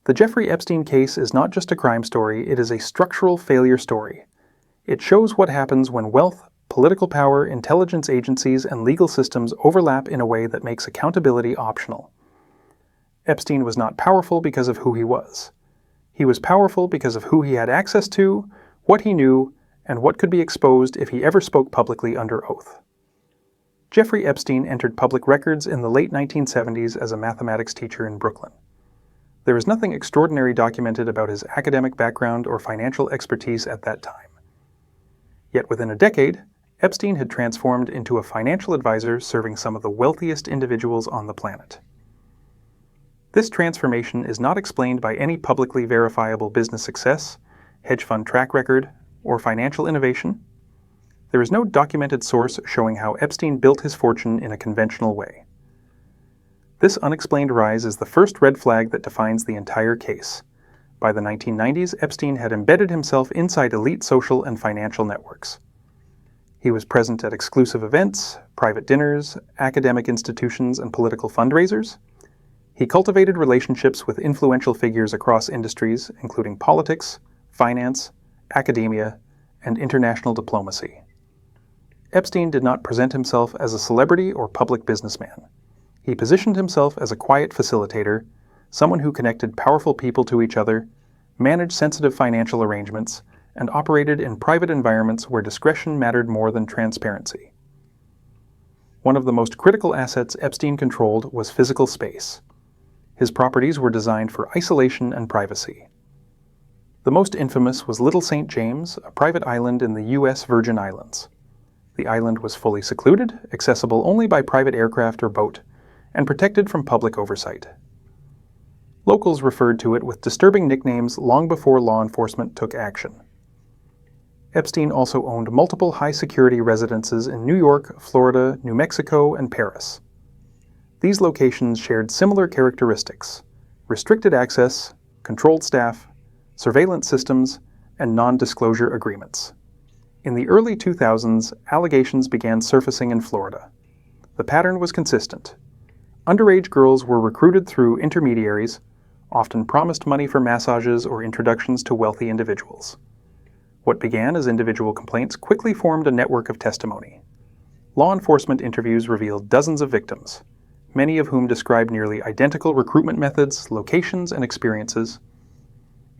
The Jeffrey Epstein case is not just a crime story, it is a structural failure story. It shows what happens when wealth, political power, intelligence agencies, and legal systems overlap in a way that makes accountability optional. Epstein was not powerful because of who he was. He was powerful because of who he had access to, what he knew, and what could be exposed if he ever spoke publicly under oath. Jeffrey Epstein entered public records in the late 1970s as a mathematics teacher in Brooklyn. There is nothing extraordinary documented about his academic background or financial expertise at that time. Yet within a decade, Epstein had transformed into a financial advisor serving some of the wealthiest individuals on the planet. This transformation is not explained by any publicly verifiable business success, hedge fund track record, or financial innovation. There is no documented source showing how Epstein built his fortune in a conventional way. This unexplained rise is the first red flag that defines the entire case. By the 1990s, Epstein had embedded himself inside elite social and financial networks. He was present at exclusive events, private dinners, academic institutions, and political fundraisers. He cultivated relationships with influential figures across industries, including politics, finance, academia, and international diplomacy. Epstein did not present himself as a celebrity or public businessman. He positioned himself as a quiet facilitator, someone who connected powerful people to each other, managed sensitive financial arrangements, and operated in private environments where discretion mattered more than transparency. One of the most critical assets Epstein controlled was physical space. His properties were designed for isolation and privacy. The most infamous was Little St. James, a private island in the U.S. Virgin Islands. The island was fully secluded, accessible only by private aircraft or boat, and protected from public oversight. Locals referred to it with disturbing nicknames long before law enforcement took action. Epstein also owned multiple high-security residences in New York, Florida, New Mexico, and Paris. These locations shared similar characteristics: restricted access, controlled staff, surveillance systems, and non-disclosure agreements. In the early 2000s, allegations began surfacing in Florida. The pattern was consistent. Underage girls were recruited through intermediaries, often promised money for massages or introductions to wealthy individuals. What began as individual complaints quickly formed a network of testimony. Law enforcement interviews revealed dozens of victims, many of whom described nearly identical recruitment methods, locations, and experiences.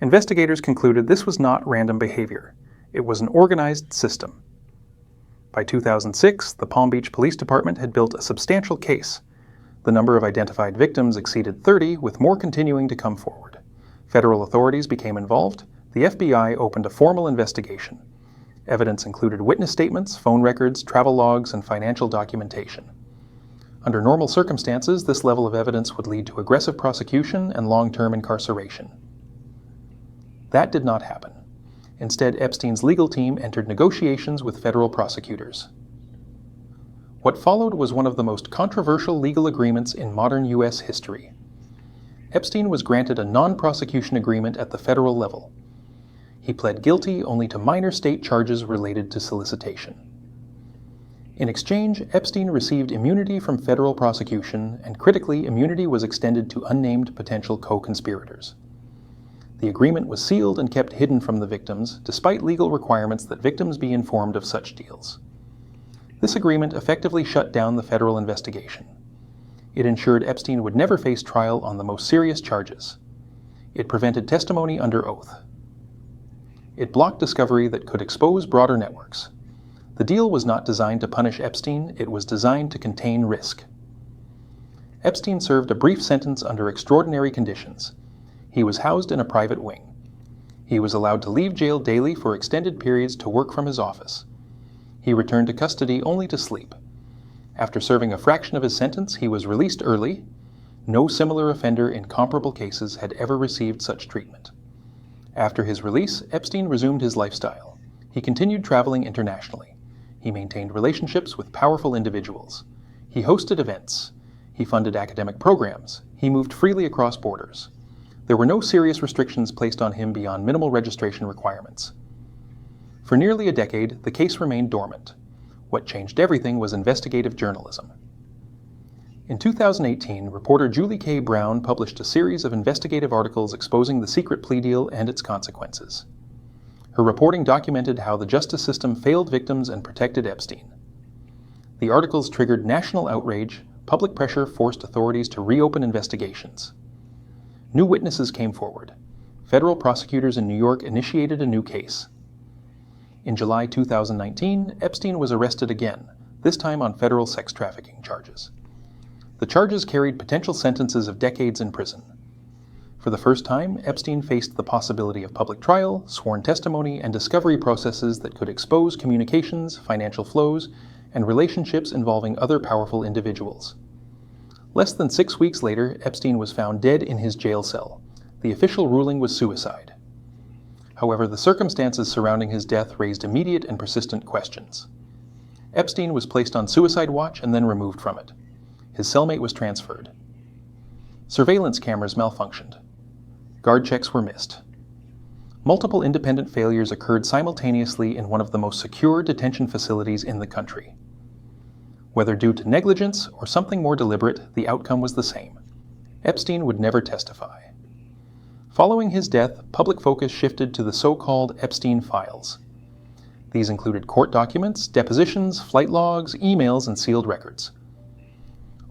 Investigators concluded this was not random behavior. It was an organized system. By 2006, the Palm Beach Police Department had built a substantial case. The number of identified victims exceeded 30, with more continuing to come forward. Federal authorities became involved. The FBI opened a formal investigation. Evidence included witness statements, phone records, travel logs, and financial documentation. Under normal circumstances, this level of evidence would lead to aggressive prosecution and long-term incarceration. That did not happen. Instead, Epstein's legal team entered negotiations with federal prosecutors. What followed was one of the most controversial legal agreements in modern U.S. history. Epstein was granted a non-prosecution agreement at the federal level. He pled guilty only to minor state charges related to solicitation. In exchange, Epstein received immunity from federal prosecution, and critically, immunity was extended to unnamed potential co-conspirators. The agreement was sealed and kept hidden from the victims, despite legal requirements that victims be informed of such deals. This agreement effectively shut down the federal investigation. It ensured Epstein would never face trial on the most serious charges. It prevented testimony under oath. It blocked discovery that could expose broader networks. The deal was not designed to punish Epstein, it was designed to contain risk. Epstein served a brief sentence under extraordinary conditions. He was housed in a private wing. He was allowed to leave jail daily for extended periods to work from his office. He returned to custody only to sleep. After serving a fraction of his sentence, he was released early. No similar offender in comparable cases had ever received such treatment. After his release, Epstein resumed his lifestyle. He continued traveling internationally. He maintained relationships with powerful individuals. He hosted events. He funded academic programs. He moved freely across borders. There were no serious restrictions placed on him beyond minimal registration requirements. For nearly a decade, the case remained dormant. What changed everything was investigative journalism. In 2018, reporter Julie K. Brown published a series of investigative articles exposing the secret plea deal and its consequences. Her reporting documented how the justice system failed victims and protected Epstein. The articles triggered national outrage. Public pressure forced authorities to reopen investigations. New witnesses came forward. Federal prosecutors in New York initiated a new case. In July 2019, Epstein was arrested again, this time on federal sex trafficking charges. The charges carried potential sentences of decades in prison. For the first time, Epstein faced the possibility of public trial, sworn testimony, and discovery processes that could expose communications, financial flows, and relationships involving other powerful individuals. Less than 6 weeks later, Epstein was found dead in his jail cell. The official ruling was suicide. However, the circumstances surrounding his death raised immediate and persistent questions. Epstein was placed on suicide watch and then removed from it. His cellmate was transferred. Surveillance cameras malfunctioned. Guard checks were missed. Multiple independent failures occurred simultaneously in one of the most secure detention facilities in the country. Whether due to negligence or something more deliberate, the outcome was the same. Epstein would never testify. Following his death, public focus shifted to the so-called Epstein files. These included court documents, depositions, flight logs, emails, and sealed records.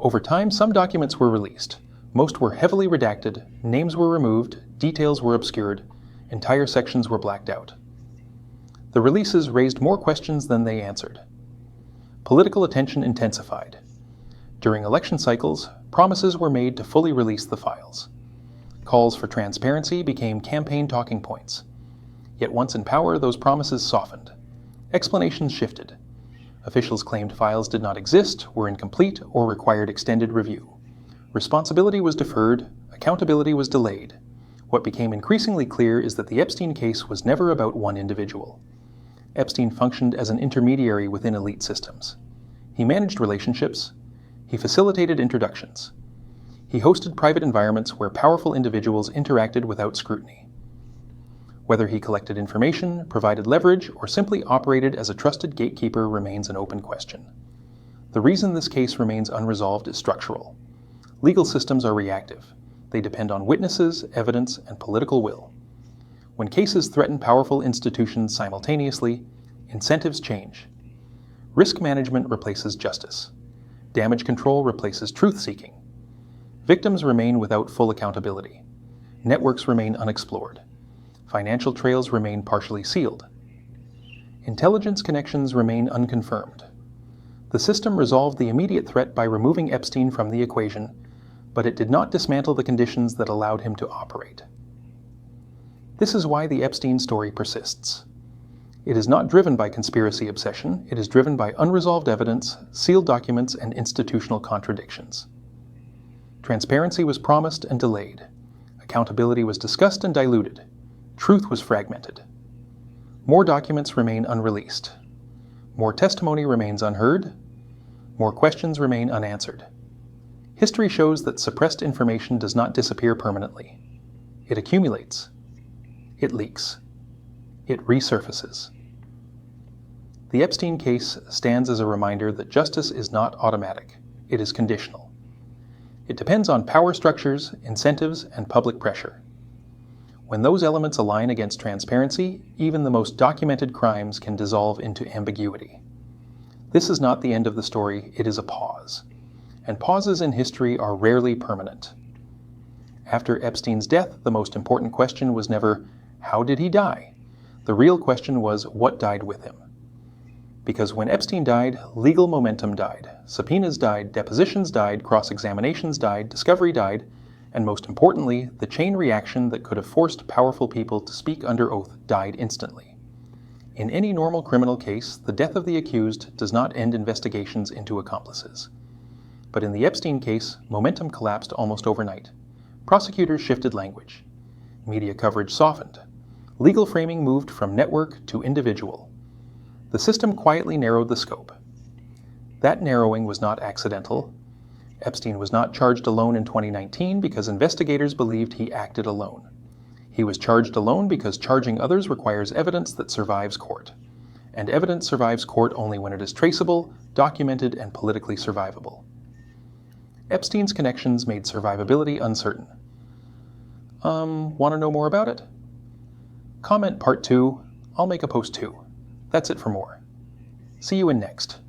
Over time, some documents were released. Most were heavily redacted, names were removed, details were obscured, entire sections were blacked out. The releases raised more questions than they answered. Political attention intensified. During election cycles, promises were made to fully release the files. Calls for transparency became campaign talking points. Yet once in power, those promises softened. Explanations shifted. Officials claimed files did not exist, were incomplete, or required extended review. Responsibility was deferred, accountability was delayed. What became increasingly clear is that the Epstein case was never about one individual. Epstein functioned as an intermediary within elite systems. He managed relationships. He facilitated introductions. He hosted private environments where powerful individuals interacted without scrutiny. Whether he collected information, provided leverage, or simply operated as a trusted gatekeeper remains an open question. The reason this case remains unresolved is structural. Legal systems are reactive. They depend on witnesses, evidence, and political will. When cases threaten powerful institutions simultaneously, incentives change. Risk management replaces justice. Damage control replaces truth-seeking. Victims remain without full accountability. Networks remain unexplored. Financial trails remain partially sealed. Intelligence connections remain unconfirmed. The system resolved the immediate threat by removing Epstein from the equation, but it did not dismantle the conditions that allowed him to operate. This is why the Epstein story persists. It is not driven by conspiracy obsession, it is driven by unresolved evidence, sealed documents, and institutional contradictions. Transparency was promised and delayed. Accountability was discussed and diluted. Truth was fragmented. More documents remain unreleased. More testimony remains unheard. More questions remain unanswered. History shows that suppressed information does not disappear permanently. It accumulates. It leaks. It resurfaces. The Epstein case stands as a reminder that justice is not automatic. It is conditional. It depends on power structures, incentives, and public pressure. When those elements align against transparency, even the most documented crimes can dissolve into ambiguity. This is not the end of the story, it is a pause. And pauses in history are rarely permanent. After Epstein's death, the most important question was never, how did he die? The real question was, what died with him? Because when Epstein died, legal momentum died, subpoenas died, depositions died, cross-examinations died, discovery died, and most importantly, the chain reaction that could have forced powerful people to speak under oath died instantly. In any normal criminal case, the death of the accused does not end investigations into accomplices. But in the Epstein case, momentum collapsed almost overnight. Prosecutors shifted language. Media coverage softened. Legal framing moved from network to individual. The system quietly narrowed the scope. That narrowing was not accidental. Epstein was not charged alone in 2019 because investigators believed he acted alone. He was charged alone because charging others requires evidence that survives court. And evidence survives court only when it is traceable, documented, and politically survivable. Epstein's connections made survivability uncertain. Want to know more about it? Comment part 2. I'll make a post 2. That's it for more. See you in next.